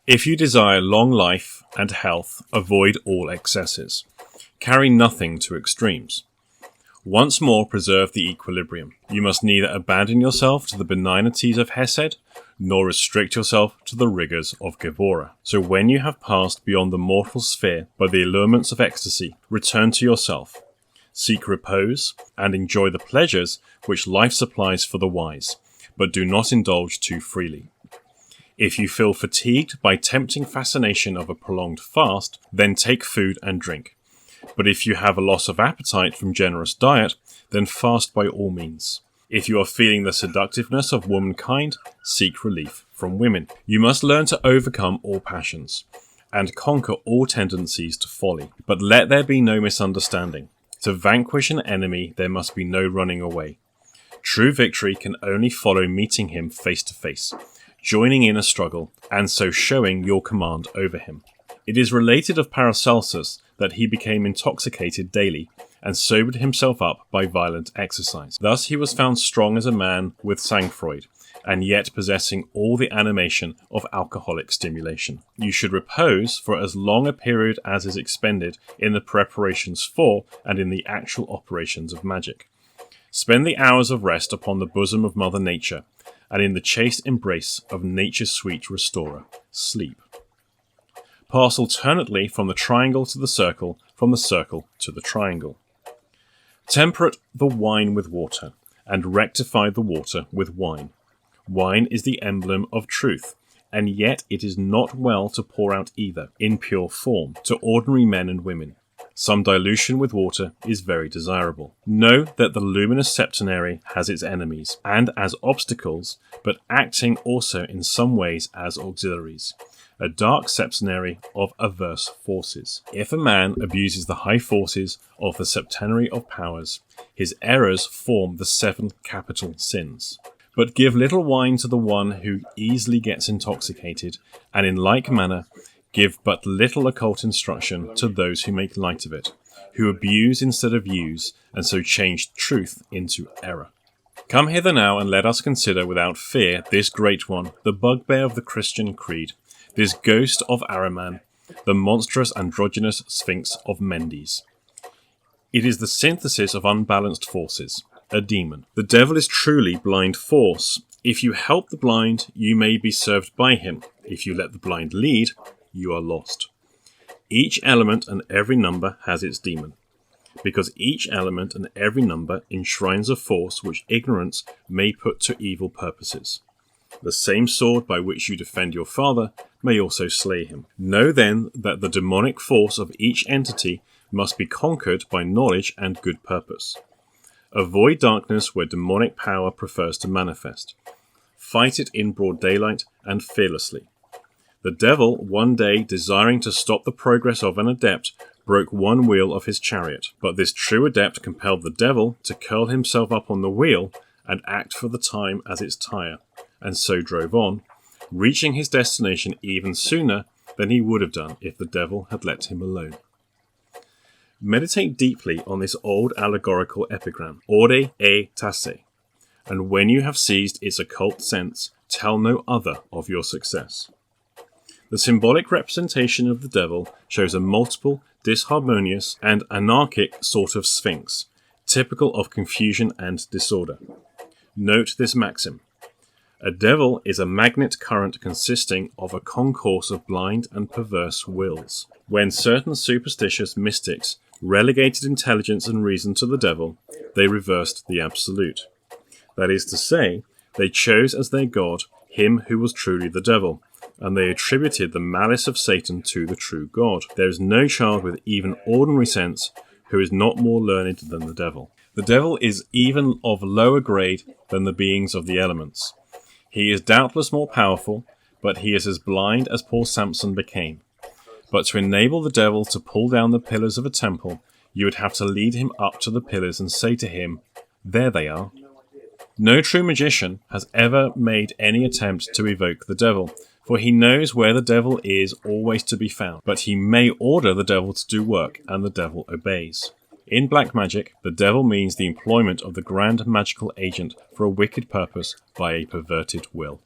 If you desire long life and health, avoid all excesses. Carry nothing to extremes. Once more preserve the equilibrium. You must neither abandon yourself to the benignities of Hesed, nor restrict yourself to the rigours of Gevurah. So when you have passed beyond the mortal sphere by the allurements of ecstasy, return to yourself. Seek repose, and enjoy the pleasures which life supplies for the wise, but do not indulge too freely. If you feel fatigued by tempting fascination of a prolonged fast, then take food and drink. But if you have a loss of appetite from generous diet, then fast by all means. If you are feeling the seductiveness of womankind, seek relief from women. You must learn to overcome all passions, and conquer all tendencies to folly. But let there be no misunderstanding. To vanquish an enemy, there must be no running away. True victory can only follow meeting him face to face, joining in a struggle, and so showing your command over him. It is related of Paracelsus that he became intoxicated daily, and sobered himself up by violent exercise. Thus he was found strong as a man with sangfroid, and yet possessing all the animation of alcoholic stimulation. You should repose for as long a period as is expended in the preparations for and in the actual operations of magic. Spend the hours of rest upon the bosom of Mother Nature, and in the chaste embrace of nature's sweet restorer, sleep. Pass alternately from the triangle to the circle, from the circle to the triangle. Temperate the wine with water, and rectify the water with wine. Wine is the emblem of truth, and yet it is not well to pour out either, in pure form, to ordinary men and women. Some dilution with water is very desirable. Know that the luminous septenary has its enemies, and as obstacles, but acting also in some ways as auxiliaries. A dark septenary of averse forces. If a man abuses the high forces of the septenary of powers, his errors form the 7 capital sins. But give little wine to the one who easily gets intoxicated, and in like manner give but little occult instruction to those who make light of it, who abuse instead of use, and so change truth into error. Come hither now, and let us consider without fear this great one, the bugbear of the Christian creed, this ghost of Ahriman, the monstrous androgynous sphinx of Mendes. It is the synthesis of unbalanced forces, a demon. The devil is truly blind force. If you help the blind, you may be served by him. If you let the blind lead, you are lost. Each element and every number has its demon, because each element and every number enshrines a force which ignorance may put to evil purposes. The same sword by which you defend your father may also slay him. Know then that the demonic force of each entity must be conquered by knowledge and good purpose. Avoid darkness where demonic power prefers to manifest. Fight it in broad daylight and fearlessly. The devil, one day desiring to stop the progress of an adept, broke one wheel of his chariot. But this true adept compelled the devil to curl himself up on the wheel and act for the time as its tire, and so drove on, reaching his destination even sooner than he would have done if the devil had let him alone. Meditate deeply on this old allegorical epigram, Ore e tasse, and when you have seized its occult sense, tell no other of your success. The symbolic representation of the devil shows a multiple, disharmonious, and anarchic sort of sphinx, typical of confusion and disorder. Note this maxim. A devil is a magnet current consisting of a concourse of blind and perverse wills. When certain superstitious mystics relegated intelligence and reason to the devil, they reversed the absolute. That is to say, they chose as their god him who was truly the devil, and they attributed the malice of Satan to the true God. There is no child with even ordinary sense who is not more learned than the devil. The devil is even of lower grade than the beings of the elements. He is doubtless more powerful, but he is as blind as poor Samson became. But to enable the devil to pull down the pillars of a temple, you would have to lead him up to the pillars and say to him, "There they are." No true magician has ever made any attempt to evoke the devil, for he knows where the devil is always to be found. But he may order the devil to do work, and the devil obeys. In black magic, the devil means the employment of the grand magical agent for a wicked purpose by a perverted will.